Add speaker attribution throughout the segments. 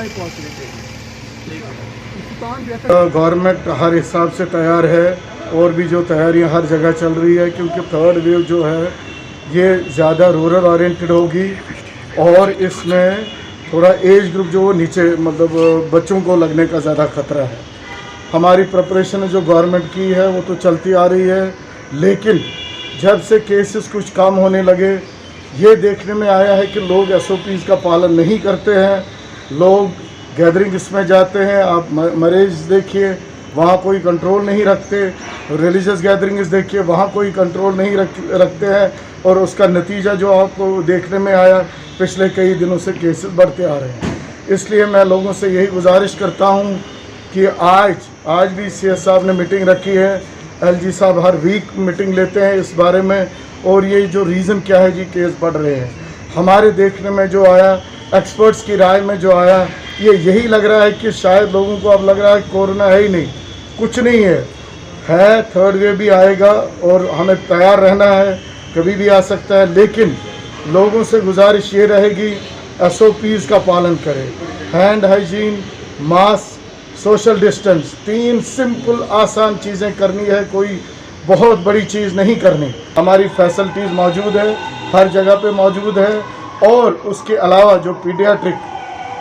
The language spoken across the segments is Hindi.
Speaker 1: ही पहुँचने चाहिए।
Speaker 2: गवर्नमेंट हर हिसाब से तैयार है और भी जो तैयारियां हर जगह चल रही है, क्योंकि थर्ड वेव जो है ये ज़्यादा रूरल ओरिएंटेड होगी और इसमें थोड़ा एज ग्रुप जो नीचे मतलब बच्चों को लगने का ज़्यादा खतरा है। हमारी प्रिपरेशन जो गवर्नमेंट की है वो तो चलती आ रही है, लेकिन जब से केसेस कुछ कम होने लगे ये देखने में आया है कि लोग SOPs का पालन नहीं करते हैं, लोग गैदरिंग्स में जाते हैं। आप मैरिज देखिए वहाँ कोई कंट्रोल नहीं रखते, रिलीजियस गैदरिंग्स देखिए वहाँ कोई कंट्रोल नहीं रखते हैं और उसका नतीजा जो आपको देखने में आया, पिछले कई दिनों से केसेस बढ़ते आ रहे हैं। इसलिए मैं लोगों से यही गुजारिश करता हूँ कि आज भी CS साहब ने मीटिंग रखी है, LG साहब हर वीक मीटिंग लेते हैं इस बारे में, और ये जो रीज़न क्या है जी केस बढ़ रहे हैं, हमारे देखने में जो आया, एक्सपर्ट्स की राय में जो आया, ये यही लग रहा है कि शायद लोगों को अब लग रहा है कोरोना है ही नहीं, कुछ नहीं है, थर्ड वेव भी आएगा और हमें तैयार रहना है, कभी भी आ सकता है। लेकिन लोगों से गुजारिश ये रहेगी SOPs का पालन करें, hand hygiene, mask, social distance, 3 simple आसान चीज़ें करनी है, कोई बहुत बड़ी चीज़ नहीं करनी। हमारी फैसिलिटीज़ मौजूद है, हर जगह पे मौजूद है, और उसके अलावा जो पीडियाट्रिक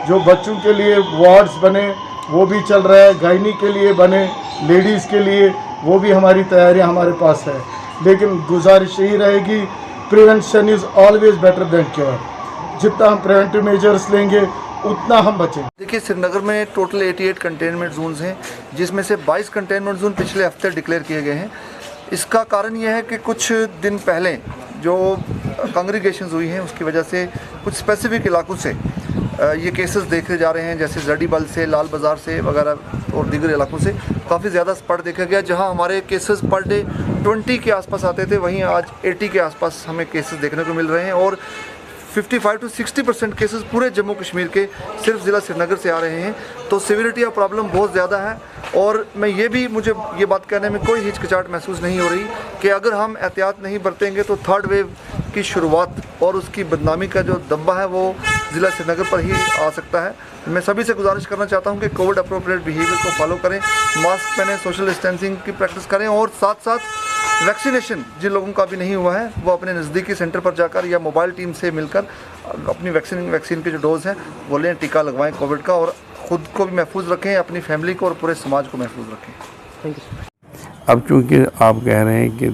Speaker 2: जो बच्चों के लिए वार्ड्स बने वो भी चल रहा है, गायनी के लिए बने, लेडीज़ के लिए वो भी हमारी तैयारियां हमारे पास है। लेकिन गुजारिश यही रहेगी, prevention is always better than cure. जितना हम प्रिवेंटिव मेजर्स लेंगे उतना हम बचेंगे।
Speaker 3: देखिए, श्रीनगर में टोटल 88 कंटेनमेंट जोन्स हैं, जिसमें से 22 कंटेनमेंट जोन पिछले हफ्ते डिक्लेयर किए गए हैं। इसका कारण यह है कि कुछ दिन पहले जो कांग्रीगेशंस हुई हैं उसकी वजह से कुछ स्पेसिफिक इलाकों से ये केसेस देखे जा रहे हैं, जैसे जड़ीबल से, लाल बाज़ार से वगैरह और दीगर इलाकों से काफ़ी ज़्यादा स्प्रेड देखा गया। जहां हमारे केसेस पर डे 20 के आसपास आते थे, वहीं आज 80 के आसपास हमें केसेस देखने को मिल रहे हैं, और 55 to 60% केसेस पूरे जम्मू कश्मीर के सिर्फ ज़िला श्रीनगर से आ रहे हैं। तो सिविरिटी ऑफ प्रॉब्लम बहुत ज़्यादा है, और मुझे ये बात कहने में कोई हिचकिचाहट महसूस नहीं हो रही कि अगर हम एहतियात नहीं बरतेंगे तो थर्ड वेव की शुरुआत और उसकी बदनामी का जो दब्बा है वो ज़िला श्रीनगर पर ही आ सकता है। मैं सभी से गुजारिश करना चाहता हूं कि कोविड अप्रोप्रिएट बिहेवियर को फॉलो करें, मास्क पहनें, सोशल डिस्टेंसिंग की प्रैक्टिस करें, और साथ साथ वैक्सीनेशन जिन लोगों का भी नहीं हुआ है वो अपने नज़दीकी सेंटर पर जाकर या मोबाइल टीम से मिलकर अपनी वैक्सीन के जो डोज हैं वो लें, टीका लगवाएं कोविड का, और ख़ुद को भी महफूज रखें, अपनी फैमिली को और पूरे समाज को महफूज रखें।
Speaker 1: Thank you.
Speaker 4: अब चूँकि आप कह रहे हैं कि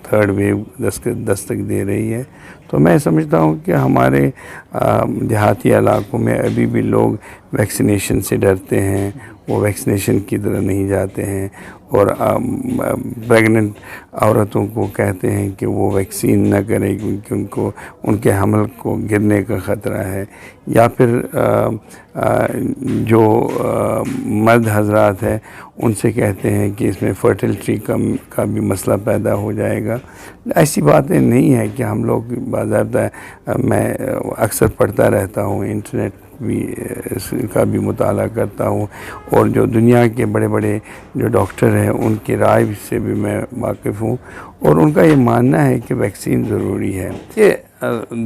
Speaker 4: थर्ड वेव दस्तक दे रही है, तो मैं समझता हूँ कि हमारे देहाती इलाकों में अभी भी लोग वैक्सीनेशन से डरते हैं, वो वैक्सीनेशन की तरह नहीं जाते हैं, और प्रेग्नेंट औरतों को कहते हैं कि वो वैक्सीन न करें क्योंकि उनके हमल को गिरने का ख़तरा है, या फिर जो मर्द हजरात है उनसे कहते हैं कि इसमें फर्टिलिटी का भी मसला पैदा हो जाएगा। ऐसी बातें नहीं है कि हम लोग बाज़ाब्ता, मैं अक्सर पढ़ता रहता हूँ, इंटरनेट भी इसका भी मुताला करता हूँ, और जो दुनिया के बड़े बड़े जो डॉक्टर हैं उनकी राय से भी मैं वाकिफ़ हूँ, और उनका ये मानना है कि वैक्सीन ज़रूरी है। ये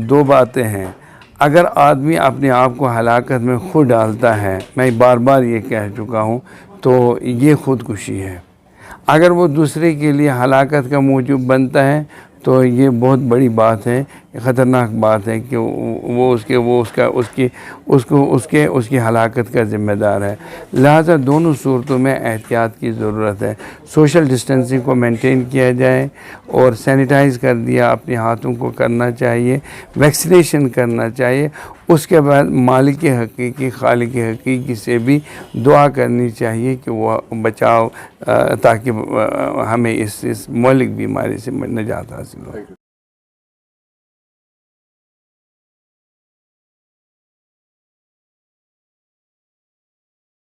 Speaker 4: 2 बातें हैं, अगर आदमी अपने आप को हलाकत में खुद डालता है, मैं बार बार ये कह चुका हूँ, तो ये ख़ुदकुशी है। अगर वो दूसरे के लिए हलाकत का मूजब बनता है तो ये बहुत बड़ी बात है, ख़तरनाक बात है कि उसकी हलाकत का ज़िम्मेदार है। लिहाजा दोनों सूरतों में एहतियात की ज़रूरत है। सोशल डिस्टेंसिंग को मेंटेन किया जाए और सैनिटाइज़ कर दिया अपने हाथों को करना चाहिए, वैक्सीनेशन करना चाहिए। उसके बाद मालिक हकीकी, खालिक हकीकी से भी दुआ करनी चाहिए कि वो बचाव, ताकि हमें इस मौलिक बीमारी से निजात हासिल हो।